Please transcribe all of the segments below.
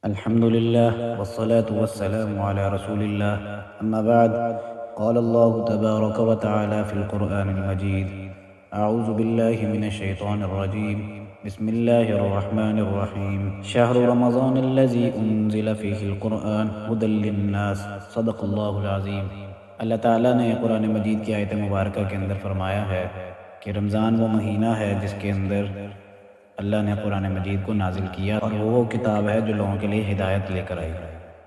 الحمد لله والصلاة والسلام على رسول الله. أما بعد، قال الله تبارك وتعالى في القرآن المجيد: أعوذ بالله من الشيطان الرجيم. بسم الله الرحمن الرحيم. شهر رمضان الذي أنزل فيه القرآن هدى للناس. صدق اللہ العظیم. اللہ تعالیٰ نے قرآن مجید کی آیت مبارکہ کے اندر فرمایا ہے کہ رمضان وہ مہینہ ہے جس کے اندر اللہ نے قرآن مجید کو نازل کیا، اور وہ کتاب ہے جو لوگوں کے لیے ہدایت لے کر آئی.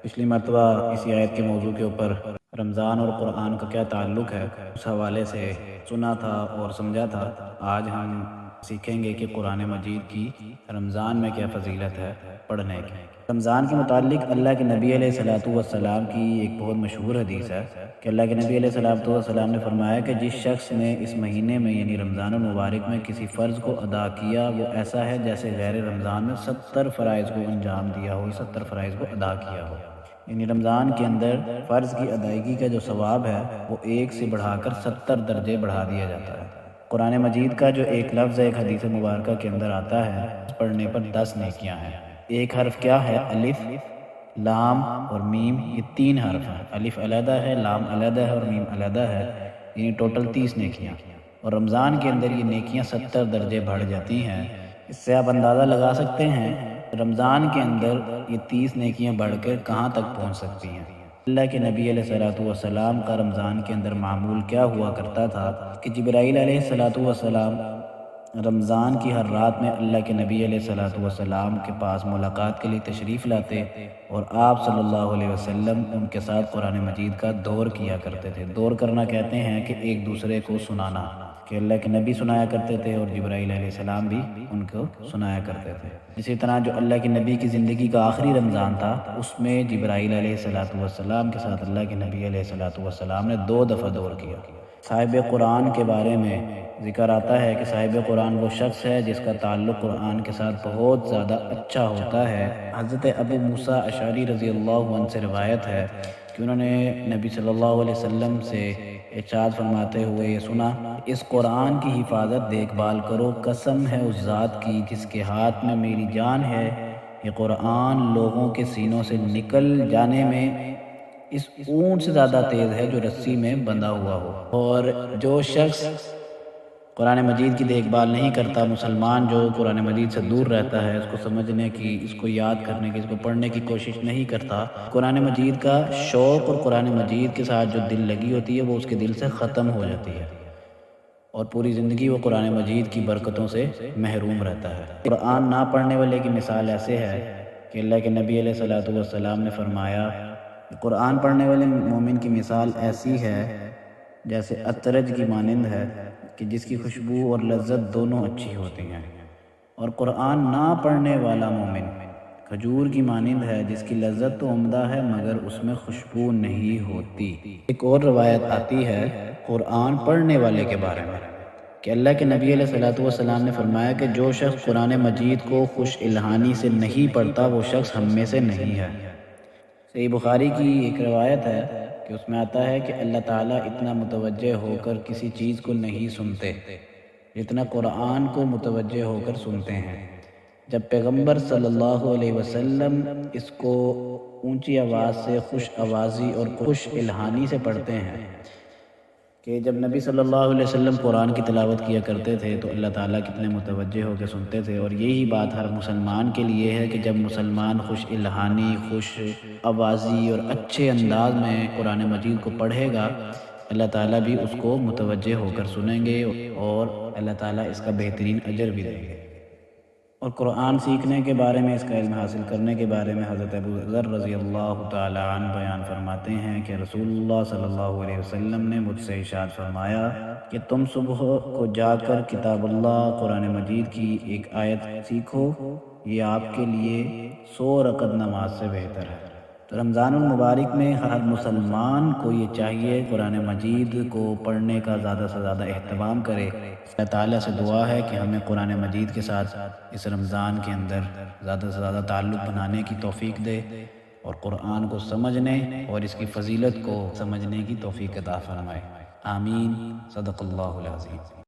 پچھلی مرتبہ اسی آیت کے موضوع کے اوپر رمضان اور قرآن کا کیا تعلق ہے اس حوالے سے سنا تھا اور سمجھا تھا. آج ہم سیکھیں گے کہ قرآن مجید کی رمضان میں کیا فضیلت ہے پڑھنے کی. رمضان کے متعلق اللہ کے نبی علیہ الصلوۃ والسلام کی ایک بہت مشہور حدیث ہے کہ اللہ کے نبی علیہ الصلوۃ والسلام نے فرمایا کہ جس شخص نے اس مہینے میں یعنی رمضان المبارک میں کسی فرض کو ادا کیا، وہ ایسا ہے جیسے غیر رمضان میں 70 فرائض کو انجام دیا ہو، 70 فرائض کو ادا کیا ہو. یعنی رمضان کے اندر فرض کی ادائیگی کا جو ثواب ہے وہ 1 سے بڑھا کر 70 درجے بڑھا دیا جاتا ہے. قرآن مجید کا جو ایک لفظ ایک حدیث مبارکہ کے اندر آتا ہے، پڑھنے پر 10 نیکیاں ہیں. ایک حرف کیا ہے؟ الف، لام اور میم. یہ 3 حرف ہیں. الف علیحدہ ہے، لام علیحدہ ہے اور میم علیحدہ ہے. یعنی ٹوٹل 30 نیکیاں. اور رمضان کے اندر یہ نیکیاں 70 درجے بڑھ جاتی ہیں. اس سے آپ اندازہ لگا سکتے ہیں رمضان کے اندر یہ 30 نیکیاں بڑھ کر کہاں تک پہنچ سکتی ہیں. اللہ کے نبی علیہ الصلوۃ والسلام کا رمضان کے اندر معمول کیا ہوا کرتا تھا کہ جبرائیل علیہ الصلوۃ والسلام رمضان کی ہر رات میں اللہ کے نبی علیہ الصلوۃ والسلام کے پاس ملاقات کے لیے تشریف لاتے اور آپ صلی اللہ علیہ وسلم ان کے ساتھ قرآن مجید کا دور کیا کرتے تھے. دور کرنا کہتے ہیں کہ ایک دوسرے کو سنانا، کہ اللہ کے نبی سنایا کرتے تھے اور جبرائیل علیہ السلام بھی ان کو سنایا کرتے تھے. اسی طرح جو اللہ کے نبی کی زندگی کا آخری رمضان تھا، اس میں جبرائیل علیہ الصلوۃ والسلام کے ساتھ اللہ کے نبی علیہ الصلوۃ والسلام نے 2 دفعہ دور کیا. صاحب قرآن کے بارے میں ذکر آتا ہے کہ صاحب قرآن وہ شخص ہے جس کا تعلق قرآن کے ساتھ بہت زیادہ اچھا ہوتا ہے. حضرت ابو موسیٰ اشعری رضی اللہ عنہ سے روایت ہے کہ انہوں نے نبی صلی اللہ علیہ وسلم سے ارشاد فرماتے ہوئے یہ سنا: اس قرآن کی حفاظت دیکھ بھال کرو، قسم ہے اس ذات کی جس کے ہاتھ میں میری جان ہے، یہ قرآن لوگوں کے سینوں سے نکل جانے میں اس اونٹ سے زیادہ تیز ہے جو رسی میں بندھا ہوا ہو. اور جو شخص قرآن مجید کی دیکھ بھال نہیں کرتا، مسلمان جو قرآن مجید سے دور رہتا ہے، اس کو سمجھنے کی، اس کو یاد کرنے کی، اس کو پڑھنے کی کوشش نہیں کرتا، قرآن مجید کا شوق اور قرآن مجید کے ساتھ جو دل لگی ہوتی ہے وہ اس کے دل سے ختم ہو جاتی ہے اور پوری زندگی وہ قرآن مجید کی برکتوں سے محروم رہتا ہے. قرآن نہ پڑھنے والے کی مثال ایسے ہے کہ اللہ کے نبی علیہ الصلوۃ والسلام نے فرمایا کہ قرآن پڑھنے والے مومن کی مثال ایسی ہے جیسے عطرج کی مانند ہے کہ جس کی خوشبو اور لذت دونوں اچھی ہوتی ہیں. اور قرآن نہ پڑھنے والا مومن کھجور کی مانند ہے جس کی لذت تو عمدہ ہے مگر اس میں خوشبو نہیں ہوتی. ایک اور روایت آتی ہے قرآن پڑھنے والے کے بارے میں کہ اللہ کے نبی علیہ الصلوۃ والسلام نے فرمایا کہ جو شخص قرآن مجید کو خوش الہانی سے نہیں پڑھتا وہ شخص ہم میں سے نہیں ہے. صحیح بخاری کی ایک روایت ہے کہ اس میں آتا ہے کہ اللہ تعالیٰ اتنا متوجہ ہو کر کسی چیز کو نہیں سنتے جتنا قرآن کو متوجہ ہو کر سنتے ہیں. جب پیغمبر صلی اللہ علیہ وسلم اس کو اونچی آواز سے خوش آوازی اور خوش الہانی سے پڑھتے ہیں کہ جب نبی صلی اللہ علیہ وسلم قرآن کی تلاوت کیا کرتے تھے تو اللہ تعالیٰ کتنے متوجہ ہو کے سنتے تھے. اور یہی بات ہر مسلمان کے لیے ہے کہ جب مسلمان خوش الہانی، خوش آوازی اور اچھے انداز میں قرآن مجید کو پڑھے گا، اللہ تعالیٰ بھی اس کو متوجہ ہو کر سنیں گے اور اللہ تعالیٰ اس کا بہترین اجر بھی دیں گے. اور قرآن سیکھنے کے بارے میں، اس کا علم حاصل کرنے کے بارے میں حضرت ابو ذر رضی اللہ تعالی عنہ بیان فرماتے ہیں کہ رسول اللہ صلی اللہ علیہ وسلم نے مجھ سے ارشاد فرمایا کہ تم صبح کو جا کر کتاب اللہ قرآن مجید کی ایک آیت سیکھو، یہ آپ کے لیے 100 رکعت نماز سے بہتر ہے. تو رمضان المبارک میں ہر مسلمان کو یہ چاہیے قرآن مجید کو پڑھنے کا زیادہ سے زیادہ اہتمام کرے. اللہ تعالیٰ سے دعا ہے کہ ہمیں قرآن مجید کے ساتھ اس رمضان کے اندر زیادہ سے زیادہ تعلق بنانے کی توفیق دے اور قرآن کو سمجھنے اور اس کی فضیلت کو سمجھنے کی توفیق عطا فرمائے. آمین. صدق اللہ العظیم.